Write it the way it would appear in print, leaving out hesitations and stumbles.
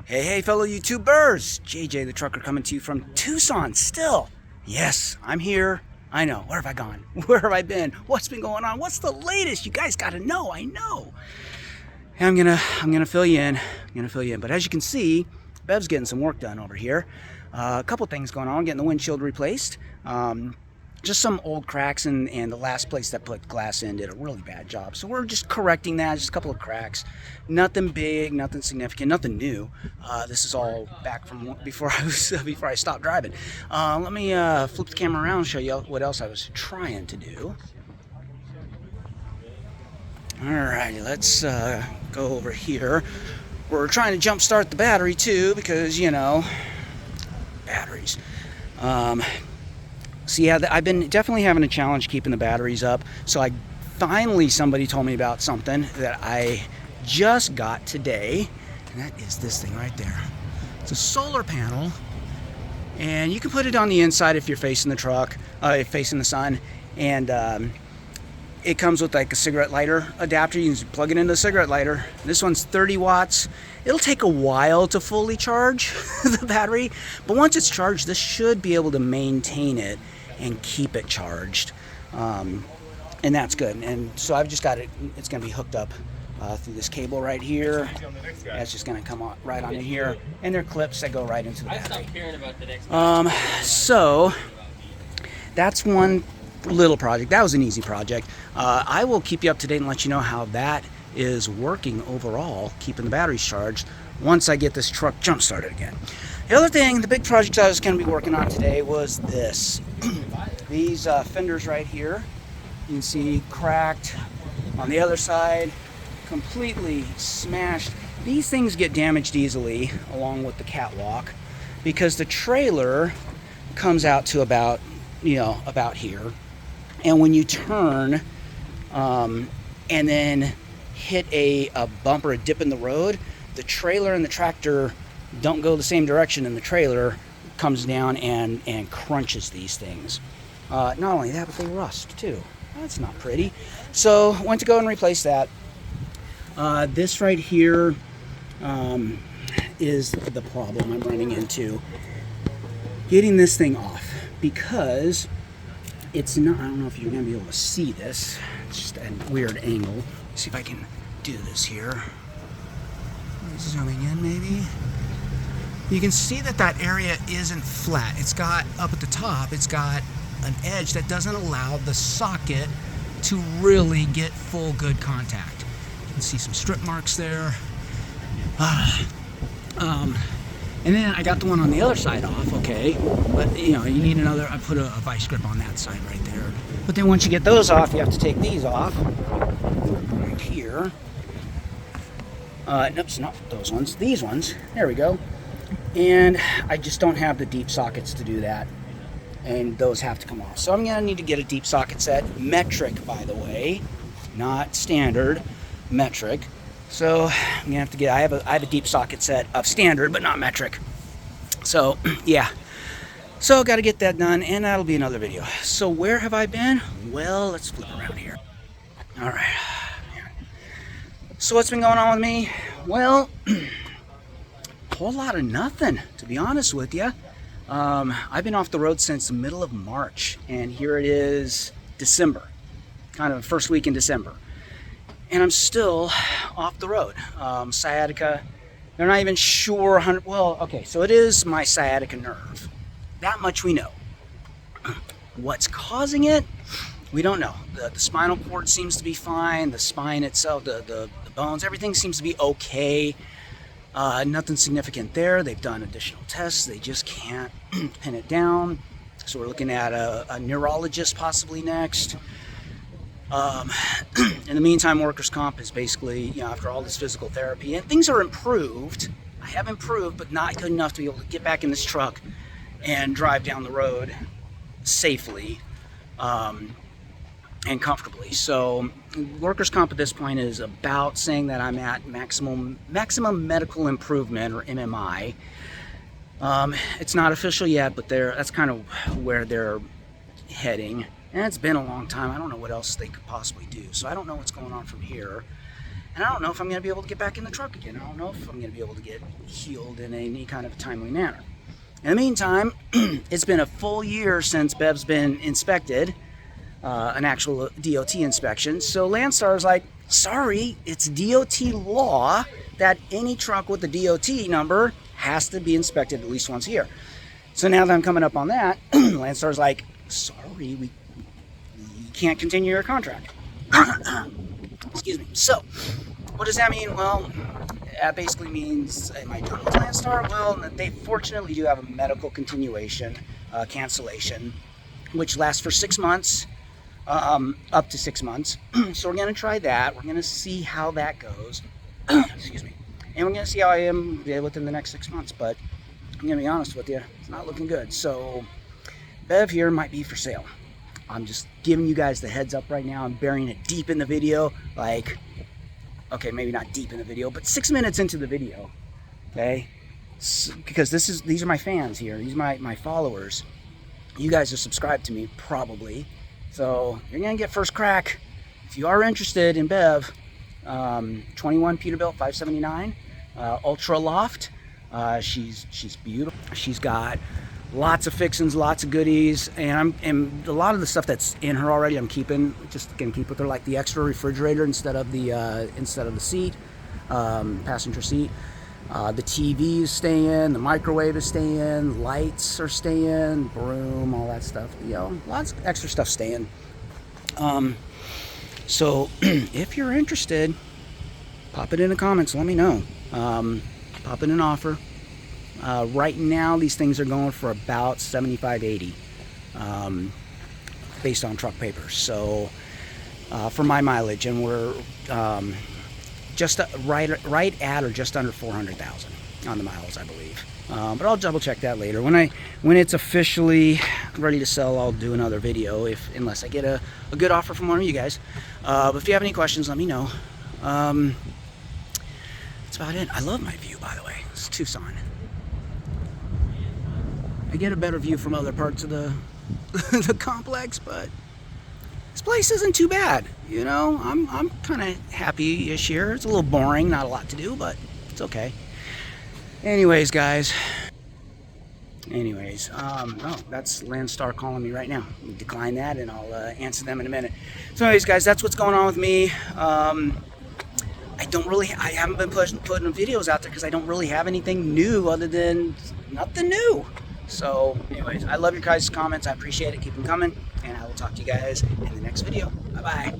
Hey, fellow YouTubers! JJ the Trucker coming to you from Tucson still. Yes, I'm here. I know. Where have I gone? Where have I been? What's been going on? What's the latest? You guys gotta know. I know. And I'm gonna fill you in. But as you can see, Bev's getting some work done over here. A couple things going on. Getting the windshield replaced. Just some old cracks, and the last place that put glass in did a really bad job. So we're just correcting that, just a couple of cracks. Nothing big, nothing significant, nothing new. This is all back from before I stopped driving. Let me flip the camera around and show you what else I was trying to do. Alrighty, let's go over here. We're trying to jump start the battery too, because, you know, batteries. So yeah, I've been definitely having a challenge keeping the batteries up. So somebody told me about something that I just got today, and that is this thing right there. It's a solar panel, and you can put it on the inside if you're facing the truck, facing the sun, and it comes with like a cigarette lighter adapter. You can plug it into the cigarette lighter. This one's 30 watts. It'll take a while to fully charge the battery, but once it's charged, this should be able to maintain it and keep it charged. And that's good. And so I've just got it, it's gonna be hooked up through this cable right here. That's just gonna come on right on in here. And they're clips that go right into the battery. So that's one little project. That was an easy project. I will keep you up to date and let you know how that is working overall, keeping the batteries charged, once I get this truck jump started again. The other thing, the big project I was going to be working on today was this. These fenders right here, you can see cracked on the other side, completely smashed. These things get damaged easily along with the catwalk because the trailer comes out to about here. And when you turn and then hit a bump or a dip in the road, the trailer and the tractor don't go the same direction, and the trailer comes down and crunches these things. Not only that, but they rust too. That's not pretty. So went to go and replace that. This right here is the problem I'm running into. Getting this thing off, because it's not, I don't know if you're going to be able to see this. It's just a weird angle. Let's see if I can do this here. Zooming in maybe. You can see that area isn't flat. It's got, up at the top, it's got an edge that doesn't allow the socket to really get full good contact. You can see some strip marks there. And then I got the one on the other side off, okay, but you know, you need another. I put a vice grip on that side right there. But then once you get those off, you have to take these off right here. Nope, it's not those ones, these ones. There we go. And I just don't have the deep sockets to do that, and those have to come off. So I'm gonna need to get a deep socket set, metric by the way, not standard, metric. So I'm gonna have to get, I have a deep socket set of standard, but not metric. So yeah, so got to get that done, and that'll be another video. So where have I been? Well, let's flip around here. All right. So what's been going on with me? Well, a whole lot of nothing, to be honest with you. I've been off the road since the middle of March, and here it is December, kind of first week in December. And I'm still off the road. Sciatica, they're not even sure. Well, okay, so it is my sciatica nerve. That much we know. What's causing it? We don't know. The spinal cord seems to be fine. The spine itself, the bones, everything seems to be okay. Nothing significant there. They've done additional tests. They just can't pin it down. So we're looking at a neurologist possibly next. In the meantime, workers' comp is basically, you know, after all this physical therapy, and things are improved. I have improved, but not good enough to be able to get back in this truck and drive down the road safely and comfortably. So workers' comp at this point is about saying that I'm at maximum medical improvement, or MMI. It's not official yet, but that's kind of where they're heading. And it's been a long time. I don't know what else they could possibly do. So I don't know what's going on from here. And I don't know if I'm going to be able to get back in the truck again. I don't know if I'm going to be able to get healed in any kind of timely manner. In the meantime, it's been a full year since Bev's been inspected, an actual DOT inspection. So Landstar's like, sorry, it's DOT law that any truck with the DOT number has to be inspected at least once a year. So now that I'm coming up on that, Landstar's like, sorry, you can't continue your contract. Excuse me. So, what does that mean? Well, that basically means, am I done with Landstar? Well, they fortunately do have a medical continuation cancellation, which lasts for 6 months, up to 6 months. So we're going to try that. We're going to see how that goes. Excuse me. And we're going to see how I am within the next 6 months. But I'm going to be honest with you, it's not looking good. So Bev here might be for sale. I'm just giving you guys the heads up right now. I'm burying it deep in the video, like, okay, maybe not deep in the video, but 6 minutes into the video, okay? Because these are my fans here. These are my followers. You guys are subscribed to me, probably. So you're going to get first crack. If you are interested in Bev, 21 Peterbilt 579, Ultra Loft. She's beautiful. She's got lots of fixings, lots of goodies, and a lot of the stuff that's in her already I'm keeping. Just gonna keep with her, like the extra refrigerator instead of the seat, passenger seat. The TV is staying, the microwave is staying, lights are staying, broom, all that stuff. You know, lots of extra stuff staying. So if you're interested, pop it in the comments. Let me know. Pop in an offer. Right now, these things are going for about $75-80, based on truck papers. So for my mileage, and we're just right at or just under 400,000 on the miles, I believe. But I'll double check that later. When it's officially ready to sell, I'll do another video unless I get a good offer from one of you guys. But if you have any questions, let me know. That's about it. I love my view, by the way. It's Tucson. I get a better view from other parts of the the complex, but this place isn't too bad. You know, I'm kind of happy-ish here. It's a little boring, not a lot to do, but it's okay. Anyways, guys. Oh, that's Landstar calling me right now. Decline that, and I'll answer them in a minute. So, anyways, guys, that's what's going on with me. I haven't been putting videos out there because I don't really have anything new other than nothing new. So, anyways, I love your guys' comments. I appreciate it. Keep them coming. And I will talk to you guys in the next video. Bye-bye.